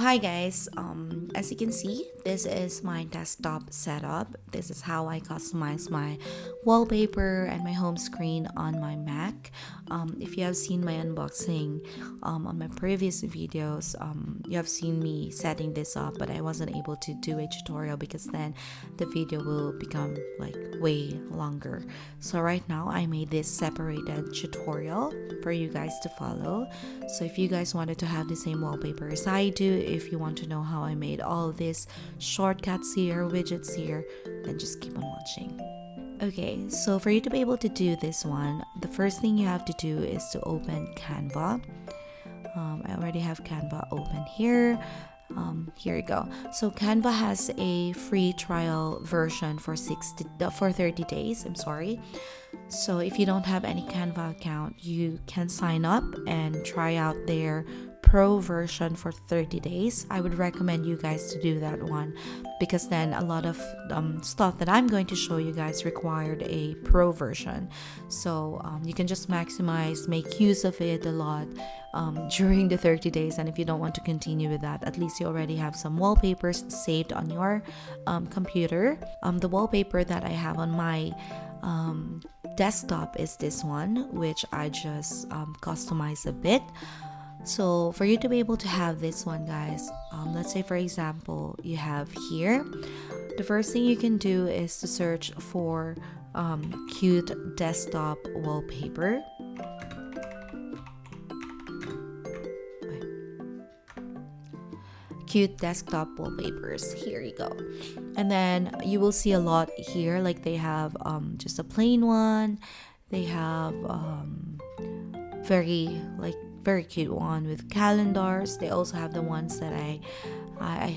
hi guys, as you can see, this is my desktop setup. This is how I customize my wallpaper and my home screen on my Mac. If you have seen my unboxing on my previous videos, you have seen me setting this up, but I wasn't able to do a tutorial because then the video will become like way longer. So right now I made this separated tutorial for you guys to follow. So if you guys wanted to have the same wallpaper as I do, if you want to know how I made all these shortcuts here, widgets here, then just keep on watching. Okay, so for you to be able to do this one, the first thing you have to do is to open Canva. I already have Canva open here. Here you go. So Canva has a free trial version for 30 days. I'm sorry. So if you don't have any Canva account, you can sign up and try out their pro version for 30 days. I would recommend you guys to do that one because then a lot of stuff that I'm going to show you guys required a pro version. So you can just maximize, make use of it a lot during the 30 days. And if you don't want to continue with that, at least you already have some wallpapers saved on your computer. The wallpaper that I have on my desktop is this one, which I just customize a bit. So for you to be able to have this one, guys, let's say for example you have here, the first thing you can do is to search for cute desktop wallpaper. Cute desktop wallpapers, here you go. And then you will see a lot here, like they have just a plain one, they have very cute one with calendars. They also have the ones that I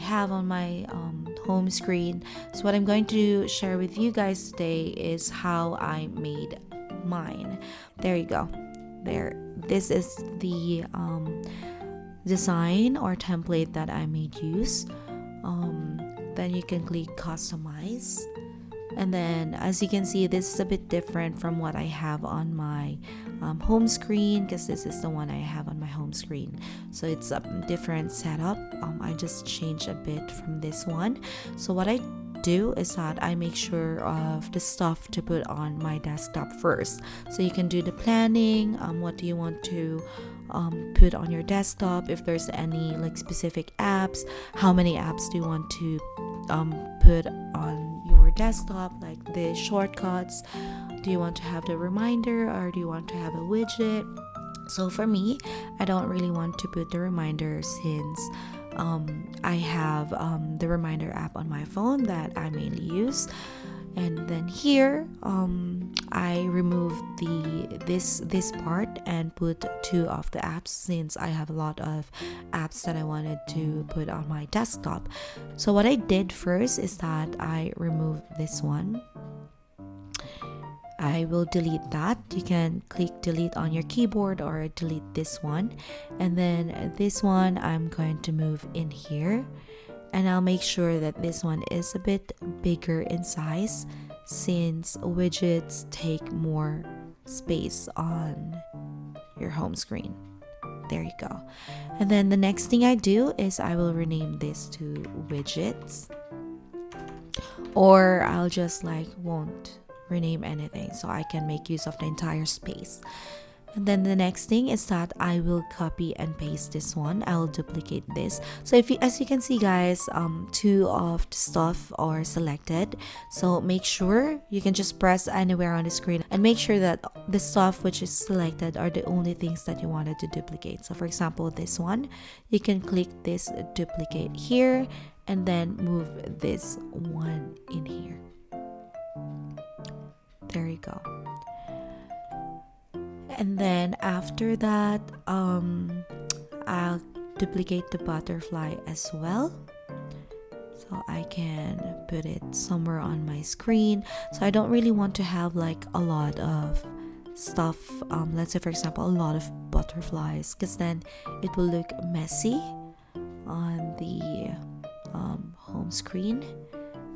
have on my home screen. So what I'm going to share with you guys today is how I made mine. There you go. There, this is the design or template that I made use. Then you can click customize, and then as you can see, this is a bit different from what I have on my home screen, because this is the one I have on my home screen, so it's a different setup. I just changed a bit from this one. So what I do is that I make sure of the stuff to put on my desktop first, so you can do the planning. What do you want to put on your desktop? If there's any like specific apps, how many apps do you want to put on your desktop, like the shortcuts? Do you want to have the reminder or do you want to have a widget? So for me, I don't really want to put the reminder since I have the reminder app on my phone that I mainly use. And then here I removed this part and put 2 of the apps, since I have a lot of apps that I wanted to put on my desktop. So what I did first is that I removed this one. I will delete that. You can click delete on your keyboard or delete this one, and then this one I'm going to move in here, and I'll make sure that this one is a bit bigger in size, since widgets take more space on your home screen. There you go. And then the next thing I do is I will rename this to widgets, or I'll just won't rename anything, so I can make use of the entire space. And then the next thing is that I will copy and paste this one. I'll duplicate this. So as you can see, guys, 2 of the stuff are selected. So make sure you can just press anywhere on the screen and make sure that the stuff which is selected are the only things that you wanted to duplicate. So for example, this one, you can click this duplicate here and then move this one in here. There you go. And then after that, I'll duplicate the butterfly as well, so I can put it somewhere on my screen. So I don't really want to have a lot of stuff, let's say for example a lot of butterflies, because then it will look messy on the home screen.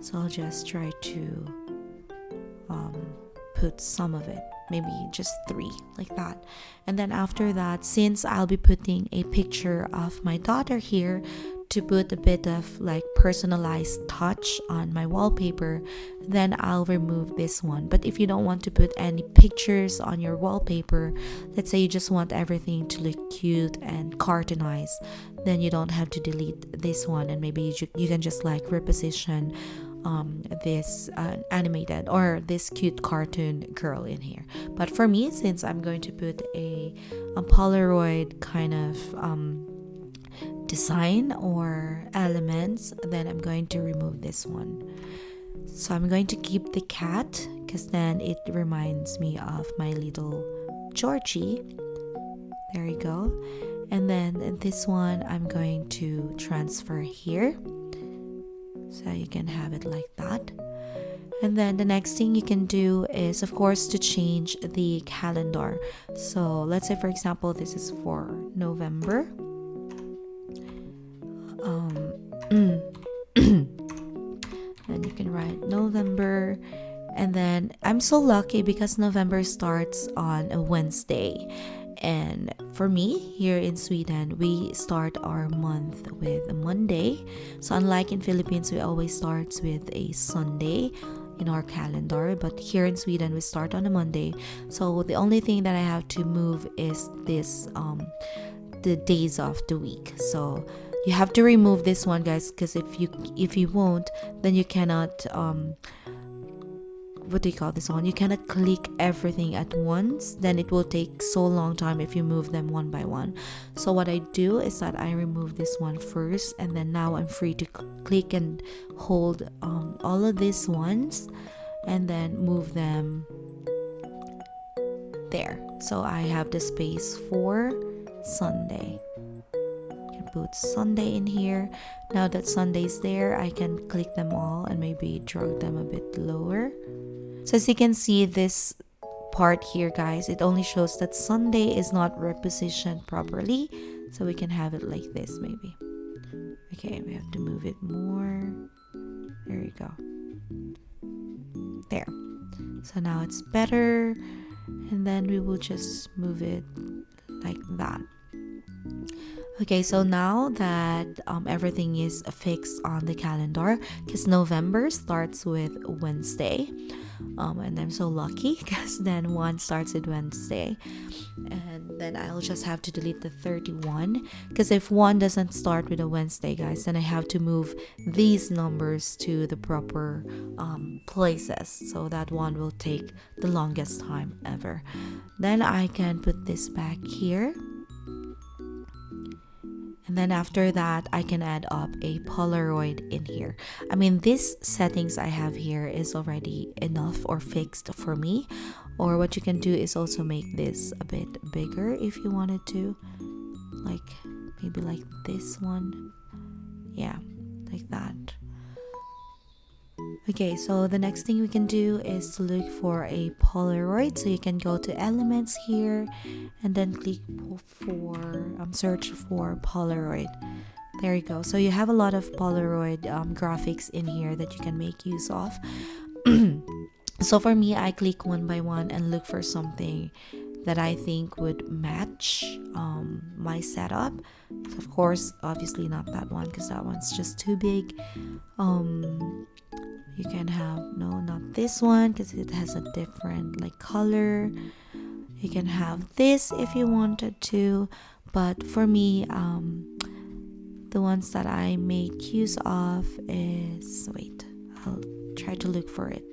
So I'll just try to put some of it, maybe just 3 like that. And then after that, since I'll be putting a picture of my daughter here, to put a bit of like personalized touch on my wallpaper, then I'll remove this one. But if you don't want to put any pictures on your wallpaper, let's say you just want everything to look cute and cartoonized, then you don't have to delete this one, and maybe you can just like reposition this animated or this cute cartoon girl in here. But for me, since I'm going to put a Polaroid kind of design or elements, then I'm going to remove this one. So I'm going to keep the cat because then it reminds me of my little Georgie. There you go. And then this one I'm going to transfer here, so you can have it like that. And then the next thing you can do is, of course, to change the calendar. So let's say, for example, this is for November. Then you can write November. And then I'm so lucky because November starts on a Wednesday. And for me, here in Sweden, we start our month with a Monday. So unlike in Philippines, we always start with a Sunday in our calendar. But here in Sweden, we start on a Monday. So the only thing that I have to move is this, the days of the week. So you have to remove this one, guys, because if you won't, then you cannot what do you call this one? You cannot click everything at once. Then it will take so long time if you move them one by one. So what I do is that I remove this one first, and then now I'm free to click and hold all of these ones and then move them there. So I have the space for Sunday. Put Sunday in here. Now that Sunday's there, I can click them all and maybe drag them a bit lower. So as you can see, this part here, guys, it only shows that Sunday is not repositioned properly. So we can have it like this maybe. Okay, we have to move it more. There you go. There. So now it's better. And then we will just move it like that. Okay, so now that everything is fixed on the calendar, because November starts with Wednesday, and I'm so lucky because then one starts with Wednesday, and then I'll just have to delete the 31, because if one doesn't start with a Wednesday, guys, then I have to move these numbers to the proper places, so that one will take the longest time ever. Then I can put this back here. And then after that, I can add up a Polaroid in here. I mean, these settings I have here is already enough or fixed for me. Or what you can do is also make this a bit bigger if you wanted to. Like, maybe like this one. Yeah, like that. Okay, so the next thing we can do is to look for a Polaroid. So you can go to elements here and then click for search for Polaroid. There you go. So you have a lot of Polaroid graphics in here that you can make use of. So for me, I click one by one and look for something that I think would match my setup. So of course, obviously not that one because that one's just too big. You can have, no, not this one because it has a different like color. You can have this if you wanted to, but for me, the ones that I make use of is, wait, I'll try to look for it.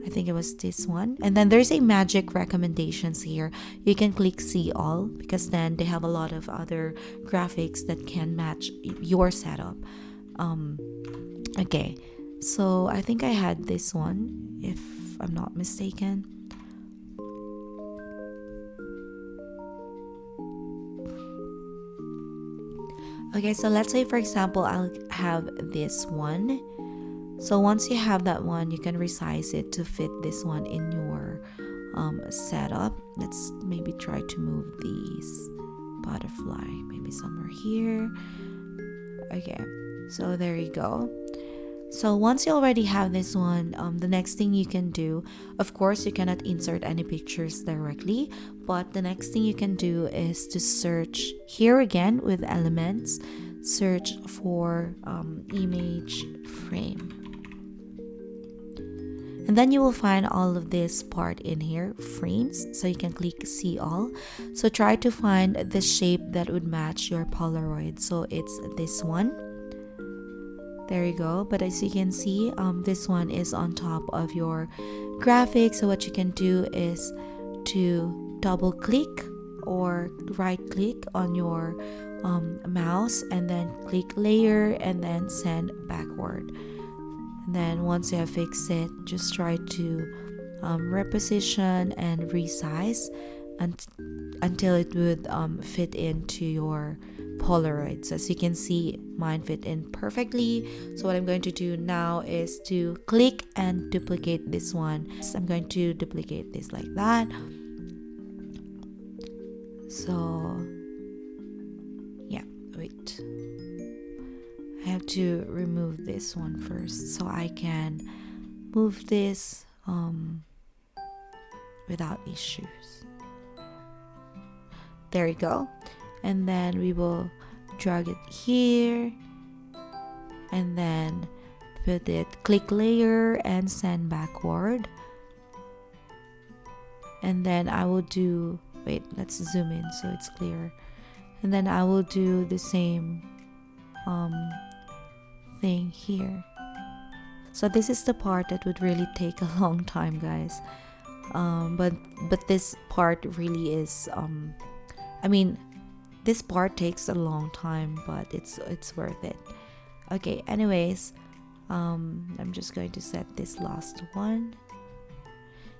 I think it was this one. And then there's a magic recommendations here. You can click see all because then they have a lot of other graphics that can match your setup. Okay. So I think I had this one, if I'm not mistaken. Okay, so let's say, for example, I'll have this one. So once you have that one, you can resize it to fit this one in your setup. Let's maybe try to move these butterfly, maybe somewhere here. Okay, so there you go. So once you already have this one, the next thing you can do, of course, you cannot insert any pictures directly, but the next thing you can do is to search here again with elements. search for image frame. And then you will find all of this part in here, frames, so you can click see all. So try to find the shape that would match your Polaroid. So it's this one. There you go. But as you can see, this one is on top of your graphic. So what you can do is to double click or right click on your mouse and then click layer and then send backward. And then once you have fixed it, just try to reposition and resize until it would fit into your Polaroid. So as you can see, mine fit in perfectly. So what I'm going to do now is to click and duplicate this one. So I'm going to duplicate this like that. So yeah, wait. I have to remove this one first so I can move this without issues. There you go. And then we will drag it here and then put it, click layer and send backward. And then I will do, wait, let's zoom in so it's clearer. And then I will do the same thing here. So this is the part that would really take a long time, guys. But this part really is I mean, this part takes a long time, but it's worth it. Okay, anyways, I'm just going to set this last one,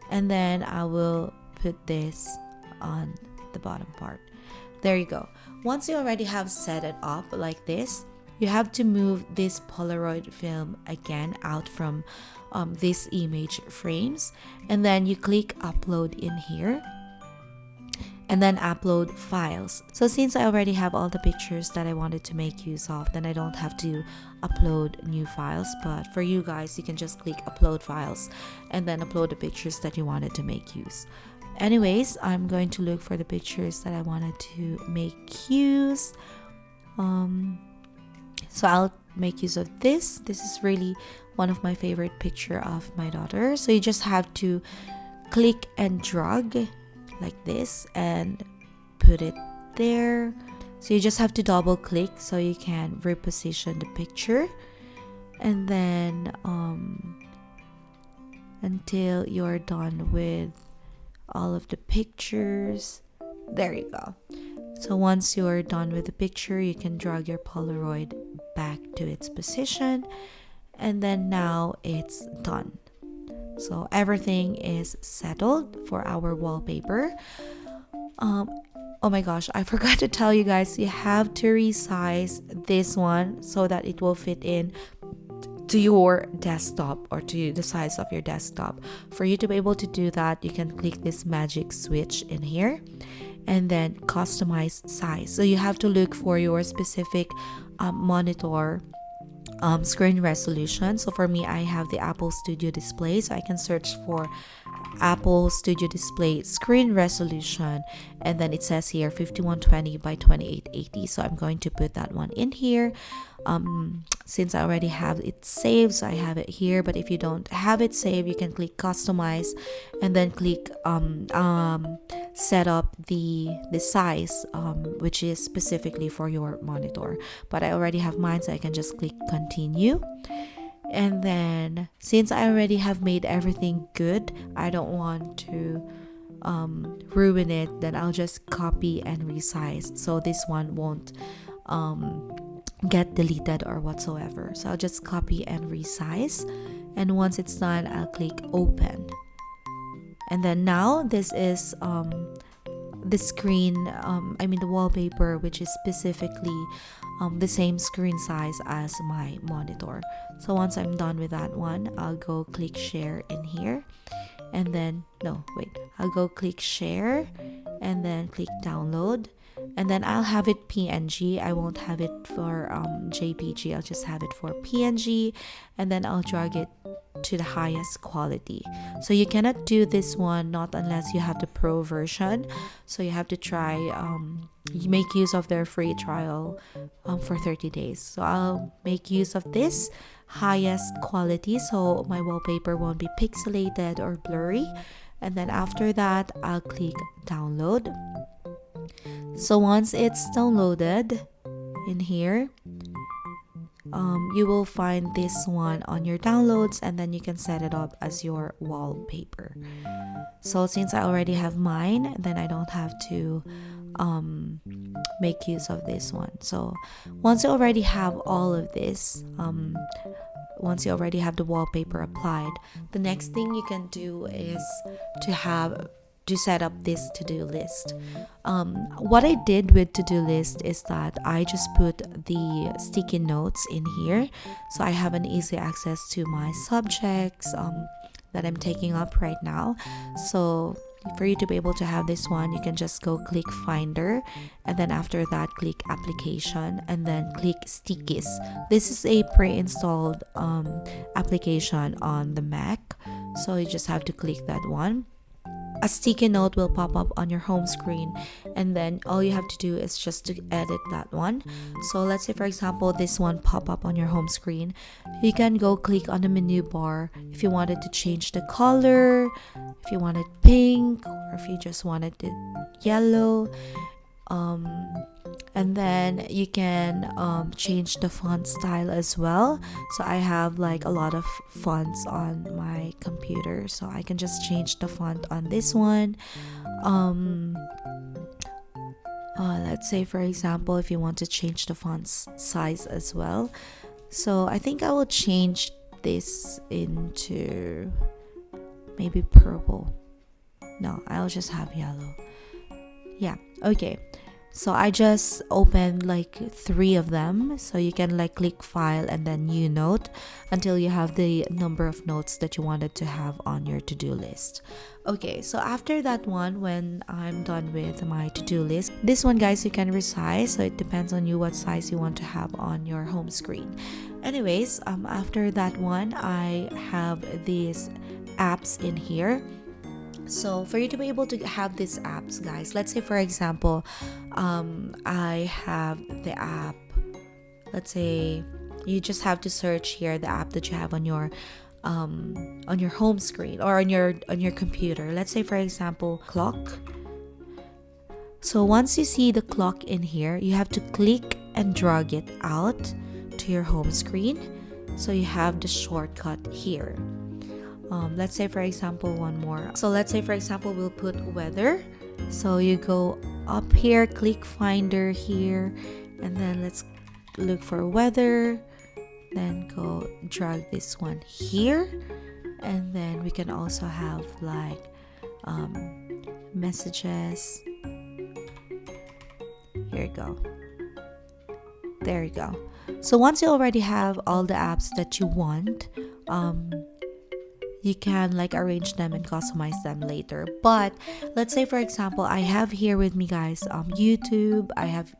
and then I will put this on the bottom part. There you go. Once you already have set it up like this, you have to move this Polaroid film again out from these image frames, and then you click upload in here and then upload files. So since I already have all the pictures that I wanted to make use of, then I don't have to upload new files. But for you guys, you can just click upload files and then upload the pictures that you wanted to make use. Anyways, I'm going to look for the pictures that I wanted to make use. So I'll make use of this. This is really one of my favorite picture of my daughter. So you just have to click and drag like this and put it there. So you just have to double click so you can reposition the picture, and then until you're done with all of the pictures. There you go. So once you're done with the picture, you can drag your Polaroid back to its position, and then now it's done. So everything is settled for our wallpaper. Oh my gosh, I forgot to tell you guys, you have to resize this one so that it will fit in to your desktop or to the size of your desktop. For you to be able to do that, you can click this magic switch in here and then customize size. So you have to look for your specific monitor screen resolution. So for me, I have the Apple Studio Display, so I can search for Apple Studio Display screen resolution, and then it says here 5120 by 2880. So I'm going to put that one in here. Since I already have it saved, so I have it here. But if you don't have it saved, you can click customize and then click set up the size which is specifically for your monitor. But I already have mine, so I can just click continue. And then since I already have made everything good, I don't want to ruin it, then I'll just copy and resize so this one won't get deleted or whatsoever. So I'll just copy and resize, and once it's done, I'll click open. And then now this is the screen, the wallpaper, which is specifically the same screen size as my monitor. So once I'm done with that one, I'll go click share in here, and then I'll go click share and then click download, and then I'll have it PNG. I won't have it for JPG. I'll just have it for PNG, and then I'll drag it to the highest quality. So you cannot do this one not unless you have the pro version. So you have to try make use of their free trial for 30 days. So I'll make use of this highest quality so my wallpaper won't be pixelated or blurry. And then after that, I'll click download. So once it's downloaded in here, you will find this one on your downloads, and then you can set it up as your wallpaper. So since I already have mine, then I don't have to make use of this one. So once you already have all of this, once you already have the wallpaper applied, the next thing you can do is to set up this to-do list. What I did with to-do list is that I just put the sticky notes in here, so I have an easy access to my subjects that I'm taking up right now. So for you to be able to have this one, you can just go click Finder, and then after that click Application, and then click Stickies. This is a pre-installed application on the Mac, so you just have to click that one. A sticky note will pop up on your home screen, and then all you have to do is just to edit that one. So let's say for example this one pop up on your home screen, you can go click on the menu bar if you wanted to change the color, if you wanted pink, or if you just wanted it yellow. And then you can change the font style as well. So I have like a lot of fonts on my computer, so I can just change the font on this one. Let's say for example if you want to change the font size as well. So I think I will change this into maybe purple. No, I'll just have yellow. Yeah, okay. So I just opened like 3 of them, so you can like click file and then new note until you have the number of notes that you wanted to have on your to-do list. Okay, so after that one, when I'm done with my to-do list, this one guys you can resize, so it depends on you what size you want to have on your home screen. Anyways, after that one I have these apps in here. So for you to be able to have these apps guys, let's say for example I have the app, let's say you just have to search here the app that you have on your home screen or on your computer. Let's say for example clock. So once you see the clock in here, you have to click and drag it out to your home screen, so you have the shortcut here. Let's say for example one more. So let's say for example we'll put weather. So you go up here, click Finder here, and then let's look for weather, then go drag this one here, and then we can also have like messages. Here you go. There you go. So once you already have all the apps that you want, you can like arrange them and customize them later. But let's say for example I have here with me guys YouTube, I have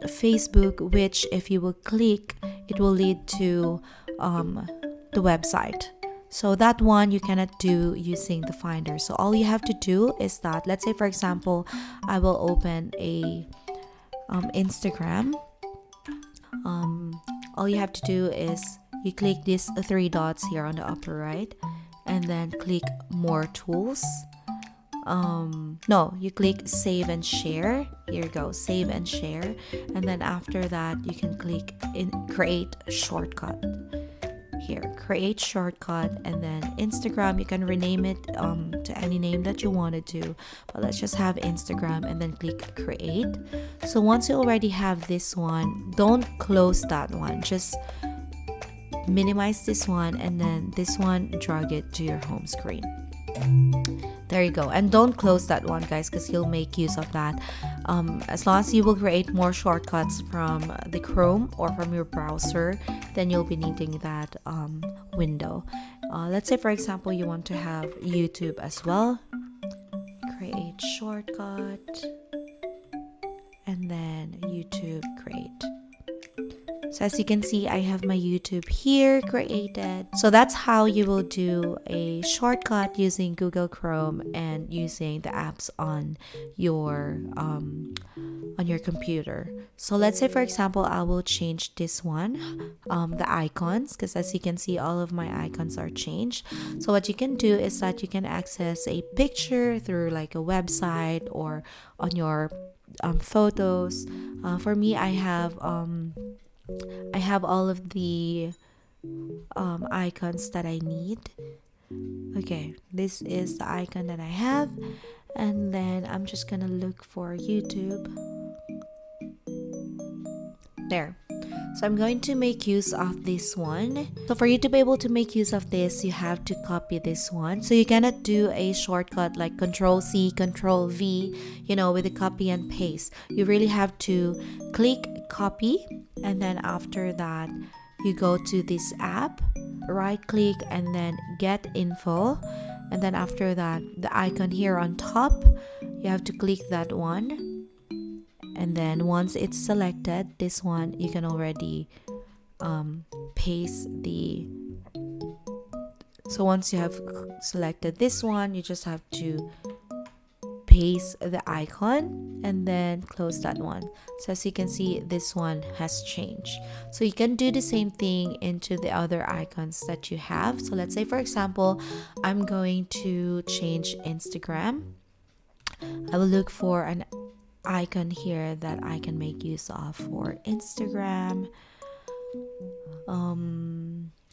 Facebook, which if you will click it will lead to the website. So that one you cannot do using the Finder. So all you have to do is that, let's say for example I will open a Instagram. All you have to do is you click these 3 dots here on the upper right, and then click more tools. No, you click save and share. Here you go, save and share, and then after that you can click in create shortcut. Here, create shortcut, and then Instagram you can rename it to any name that you wanted to, but let's just have Instagram, and then click create. So once you already have this one, don't close that one, just minimize this one, and then this one drag it to your home screen. There you go. And don't close that one guys, because you'll make use of that as long as you will create more shortcuts from the Chrome or from your browser, then you'll be needing that window. Let's say for example you want to have YouTube as well. Create shortcut, and then YouTube create. So as you can see, I have my YouTube here created. So that's how you will do a shortcut using Google Chrome and using the apps on your computer. So let's say, for example, I will change this one, the icons, because as you can see, all of my icons are changed. So what you can do is that you can access a picture through like a website or on your photos. For me, I have all of the icons that I need. Okay, this is the icon that I have, and then I'm just gonna look for YouTube. There. So I'm going to make use of this one. So for you to be able to make use of this, you have to copy this one. So you cannot do a shortcut like Control C, Control V, with the copy and paste. You really have to click copy, and then after that, you go to this app, right click, and then get info. And then after that, the icon here on top, you have to click that one. And then once it's selected, this one, you can already paste the... So once you have selected this one, you just have to paste the icon and then close that one. So as you can see, this one has changed. So you can do the same thing into the other icons that you have. So let's say, for example, I'm going to change Instagram. I will look for an icon here that I can make use of for Instagram.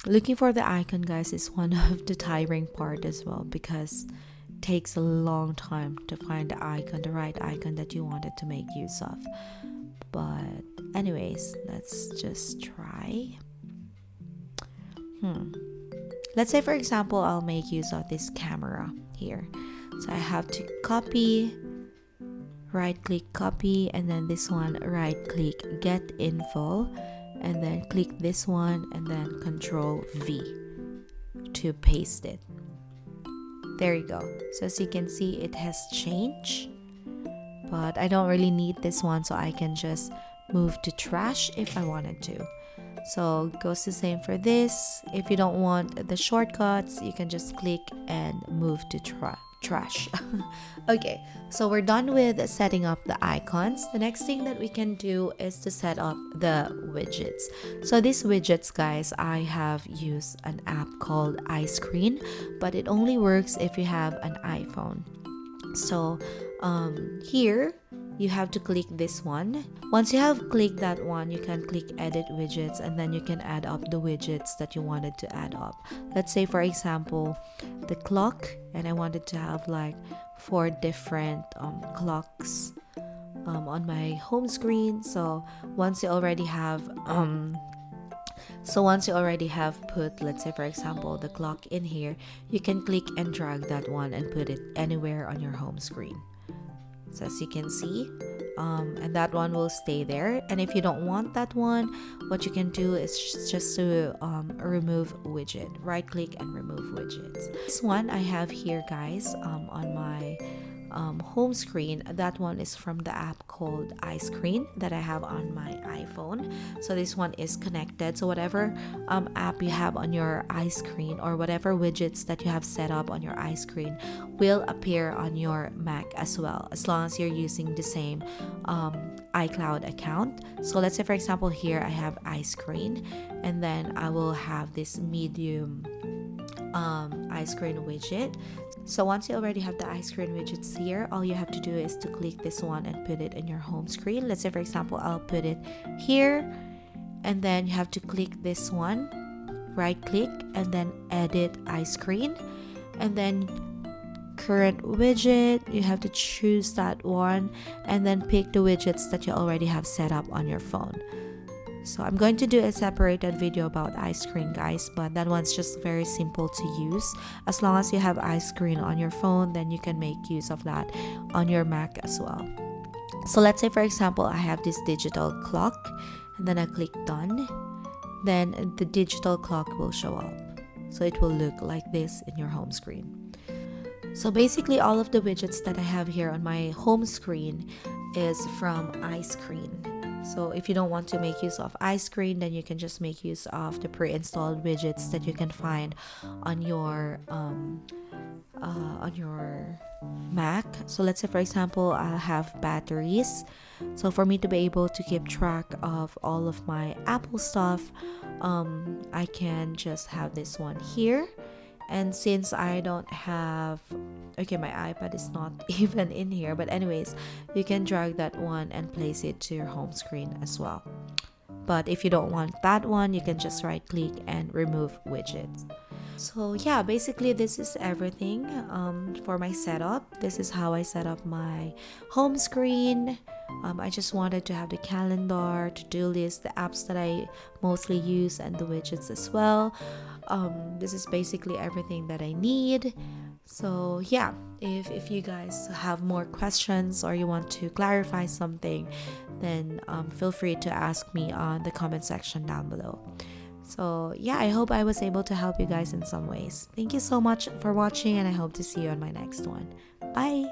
Looking for the icon, guys, is one of the tiring part as well, because it takes a long time to find the right icon that you wanted to make use of. But anyways, let's just try. Let's say, for example, I'll make use of this camera here. So I have to copy, right click copy, and then this one, right click get info, and then click this one and then Control V to paste it. There you go. So as you can see, it has changed, but I don't really need this one, so I can just move to trash if I wanted to. So goes the same for this. If you don't want the shortcuts, you can just click and move to trash. Okay, so we're done with setting up the icons. The next thing that we can do is to set up the widgets. So these widgets, guys, I have used an app called iScreen, but it only works if you have an iPhone. So here you have to click this one. Once you have clicked that one, you can click edit widgets, and then you can add up the widgets that you wanted to add up. Let's say, for example, the clock, and I wanted to have like 4 different clocks on my home screen. So once you already have put, let's say, for example, the clock in here, you can click and drag that one and put it anywhere on your home screen. So as you can see, and that one will stay there. And if you don't want that one, what you can do is just to remove widget. Right click and remove widgets. This one I have here, guys, on my home screen. That one is from the app called iScreen that I have on my iPhone. So this one is connected. So whatever app you have on your iScreen, or whatever widgets that you have set up on your iScreen, will appear on your Mac as well, as long as you're using the same iCloud account. So let's say, for example, here I have iScreen, and then I will have this medium iScreen widget. So once you already have the iScreen widgets here, all you have to do is to click this one and put it in your home screen. Let's say, for example, I'll put it here, and then you have to click this one, right click, and then edit iScreen, and then current widget, you have to choose that one, and then pick the widgets that you already have set up on your phone. So I'm going to do a separated video about iScreen, guys, but that one's just very simple to use. As long as you have iScreen on your phone, then you can make use of that on your Mac as well. So let's say, for example, I have this digital clock, and then I click done. Then the digital clock will show up. So it will look like this in your home screen. So basically, all of the widgets that I have here on my home screen is from iScreen. So if you don't want to make use of iScreen, then you can just make use of the pre-installed widgets that you can find on your Mac. So let's say, for example, I have batteries. So for me to be able to keep track of all of my Apple stuff, I can just have this one here. And since I don't have, okay, my iPad is not even in here, but anyways, you can drag that one and place it to your home screen as well. But if you don't want that one, you can just right click and remove widgets. So yeah, basically this is everything for my setup. This is how I set up my home screen. I just wanted to have the calendar, to-do list, the apps that I mostly use, and the widgets as well. This is basically everything that I need. So yeah, if you guys have more questions or you want to clarify something, then feel free to ask me on the comment section down below. So yeah, I hope I was able to help you guys in some ways. Thank you so much for watching, and I hope to see you on my next one. Bye!